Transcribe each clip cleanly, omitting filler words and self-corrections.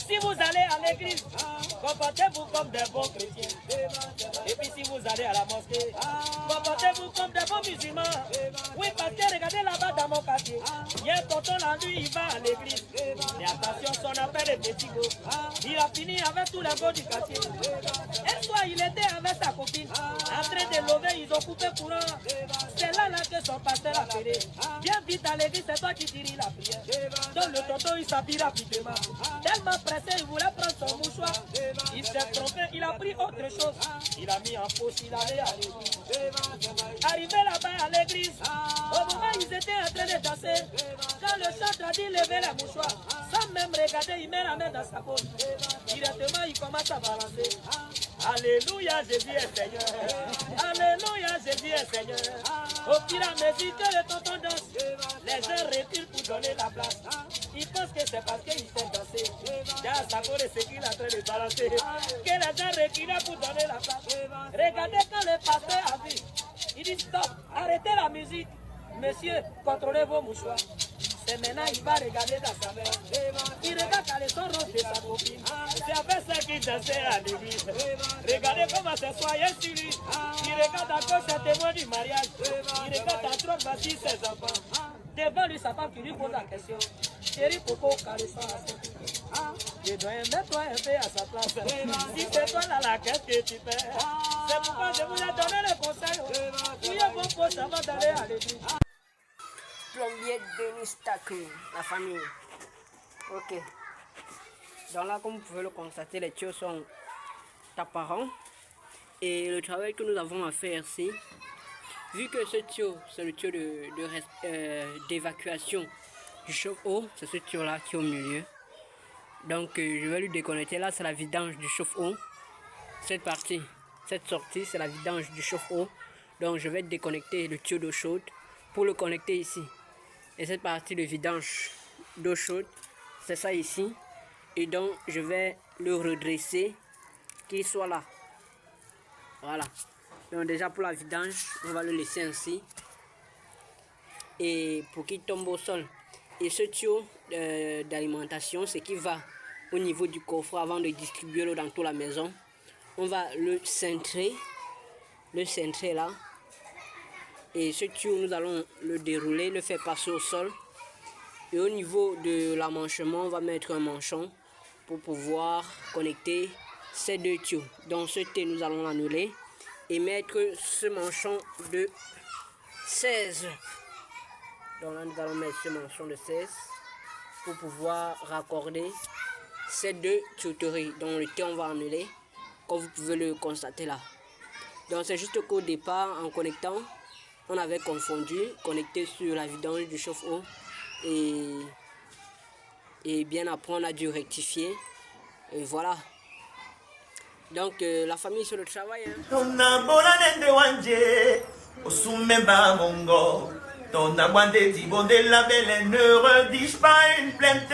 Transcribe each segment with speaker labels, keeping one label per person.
Speaker 1: Si vous allez à l'église, comportez-vous comme des bons chrétiens. Et puis si vous allez à la mosquée, comportez-vous comme des bons musulmans. Oui, parce que regardez là-bas dans mon quartier, il y a un tonton là, lui, il va à l'église. Mais attention, son appel est petit go. Il a fini avec tous les gars du quartier. Et soit il était avec sa copine, en train de lever, ils ont coupé courant. C'est là que son pasteur a fait. Viens vite à l'église, c'est toi qui diriges la prière. Donc le tonton, il s'habille rapidement. Tellement pressé, il voulait prendre son mouchoir. Il s'est trompé, il a pris autre chose. Il a mis en fausse, il allait à l'église. Arrivé là-bas à l'église, au moment où ils étaient en train de danser, quand le chanteur a dit lever la mouchoir, sans même regarder, il met la main dans sa poche. Directement, il commence à balancer. Alléluia, Jésus est Seigneur. Alléluia, Jésus est Seigneur. Au fur et à mesure que le tonton danse, les gens reculent pour donner la place. Ils pensent que c'est parce qu'il sait danser. Dans sa cour, c'est qu'il est en train de balancer. Que les gens reculent pour donner la place. Regardez quand le pasteur a vu. Il dit stop, arrêtez la musique. Monsieur, contrôlez vos mouchoirs. Et maintenant, il va regarder dans sa main. Il regarde quand les sons roses de sa copine. C'est avec ça qu'il dansait à l'église. Regardez comment c'est soyez sur lui. Il regarde encore ses témoins du mariage. Il regarde à droite, voici ses enfants. Devant lui, sa femme qui lui pose la question. Chérie, pourquoi caressant à cette fille? Je dois mettre-toi un peu à sa place. Si c'est toi là, qu'est-ce que tu fais? C'est pourquoi je vous ai donné le conseil. Fouillez vos postes avant d'aller à l'église.
Speaker 2: Plombier Denis Taku, la famille. Ok. Donc là, comme vous pouvez le constater, les tuyaux sont apparents. Et le travail que nous avons à faire ici, vu que ce tuyau, c'est le tuyau d'évacuation du chauffe-eau, c'est ce tuyau-là qui est au milieu. Donc je vais lui déconnecter. Là, c'est la vidange du chauffe-eau. Cette partie, cette sortie, c'est la vidange du chauffe-eau. Donc je vais déconnecter le tuyau d'eau chaude pour le connecter ici. Et cette partie de vidange d'eau chaude, c'est ça ici. Et donc je vais le redresser, qu'il soit là. Voilà. Donc déjà pour la vidange, on va le laisser ainsi. Et pour qu'il tombe au sol. Et ce tuyau d'alimentation, c'est qui va au niveau du coffre avant de distribuer l'eau dans toute la maison. On va le cintrer là. Et ce tuyau, nous allons le dérouler, le faire passer au sol. Et au niveau de l'emmanchement, on va mettre un manchon pour pouvoir connecter ces deux tuyaux. Donc ce T, nous allons l'annuler et mettre ce manchon de 16. Donc là, nous allons mettre ce manchon de 16 pour pouvoir raccorder ces deux tuyauteries. Donc le T, on va annuler, comme vous pouvez le constater là. Donc c'est juste qu'au départ, en connectant, on avait confondu, connecté sur la vidange du chauffe-eau et bien après on a dû rectifier et voilà. Donc la famille sur le travail.
Speaker 3: Ton abandé dit bon de la belle ne redige pas une plainte.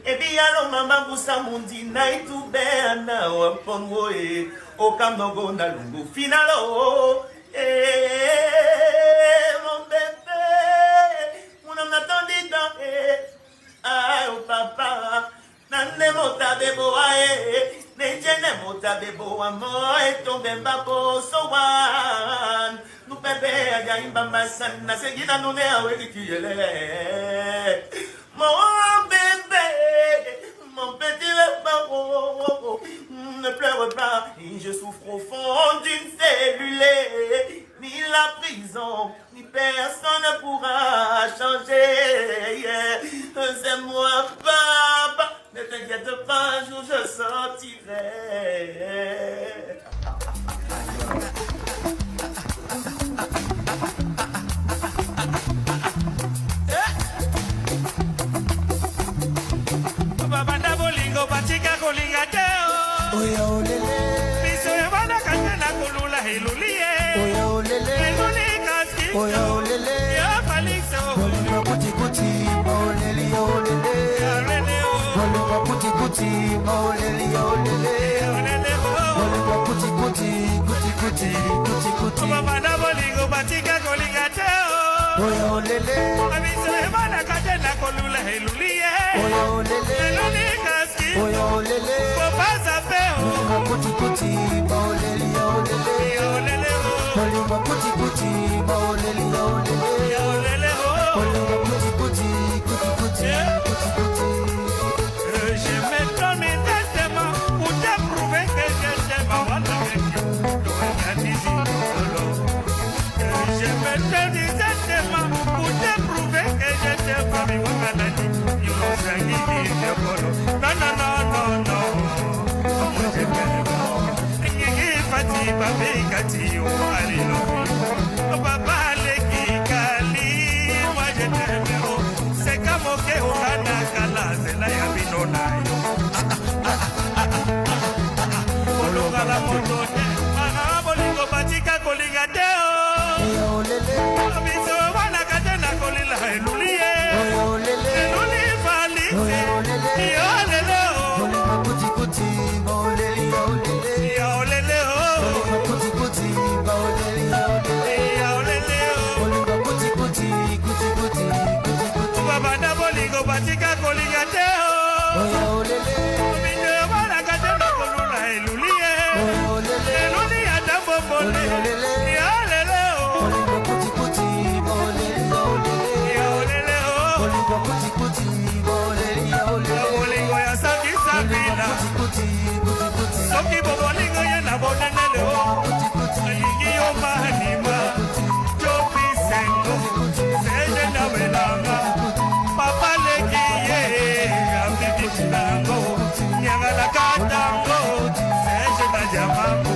Speaker 3: Et bien alors maman vous sa mundi na itu bena wa pongo e o kamnogo na lungu finalo. Mon bébé, mon homme n'attendit dans ah oh papa, nane mota bebo ae, nejene mota bebo amo e tombe mbabo sowan. Nous bébé aga imbamba sana segina nune awe kiyele. Mon bébé, mon petit bébé, ne pleure pas, je souffre au fond d'une cellule. Ni la prison, ni personne ne pourra changer. C'est moi, papa, ne t'inquiète pas, un jour je sortirai. Faut pas zapper. Kuti kuti, baolele olele. Olele oh. Olingo kuti kuti, baolele olele. Olele oh. Olingo kuti kuti, kuti kuti, kuti kuti. Je m'étonne tellement pour te prouver que je t'aime avant avec je m'étonne tellement pour te prouver que je t'aime avec non, non, non, non, non. Je t'aime. Fati babe kati o alilo. Papa le kikali, moi je t'aime. C'est comme que o kana kala zela ya binona yo. Ologa la moto te. Bolingo batika kolinga te o. Olele. Biso wana katena kolila elulie. Olele. Eluli fali. Olele. Olele o. Bolingo kuti kuti olele olele. Olele o. Kuti kuti olele olele. Olele o. Bolingo kuti kuti kuti kuti kuti kuti. Baba na bolingo batika kolinga te o. Olele. Biso wana katena kolila elulie. Olele. Eluli adambo bole. Olele o. Bolingo kuti kuti olele olele. Olele o. Bolingo kuti kuti olele olele. Bolingo ya sabi sabila. Kuti kuti kuti. Soki bolingo ya na bonene o. Alingi yo manima. Chopi sengo. Seje na belanga. Papa leki ye. Ambibi chilango. Nyanga la katango. Seje na jamango.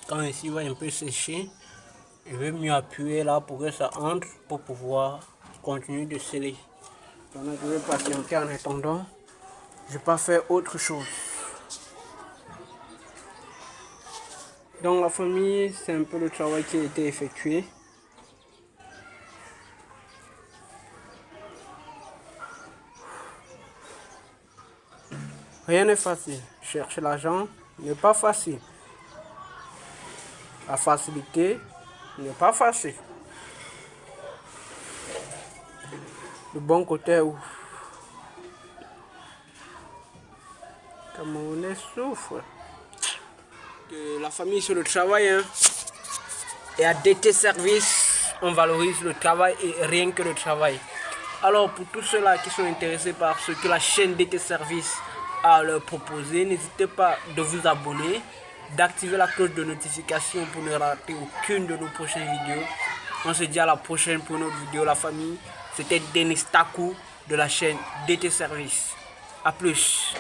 Speaker 2: Quand ici va un peu sécher, je vais mieux appuyer là pour que ça entre pour pouvoir continuer de sceller. Donc je vais patienter en attendant. Je vais pas faire autre chose. Dans la famille, c'est un peu le travail qui a été effectué. Rien n'est facile. Chercher l'argent n'est pas facile. La facilité n'est pas facile. Le bon côté où Camerounais souffre. La famille sur le travail. Hein. Et à DT Service, on valorise le travail et rien que le travail. Alors pour tous ceux-là qui sont intéressés par ce que la chaîne DT Service a leur proposer, n'hésitez pas de vous abonner, d'activer la cloche de notification pour ne rater aucune de nos prochaines vidéos. On se dit à la prochaine pour une autre vidéo, la famille. C'était Denis Taku de la chaîne DT Service. A plus.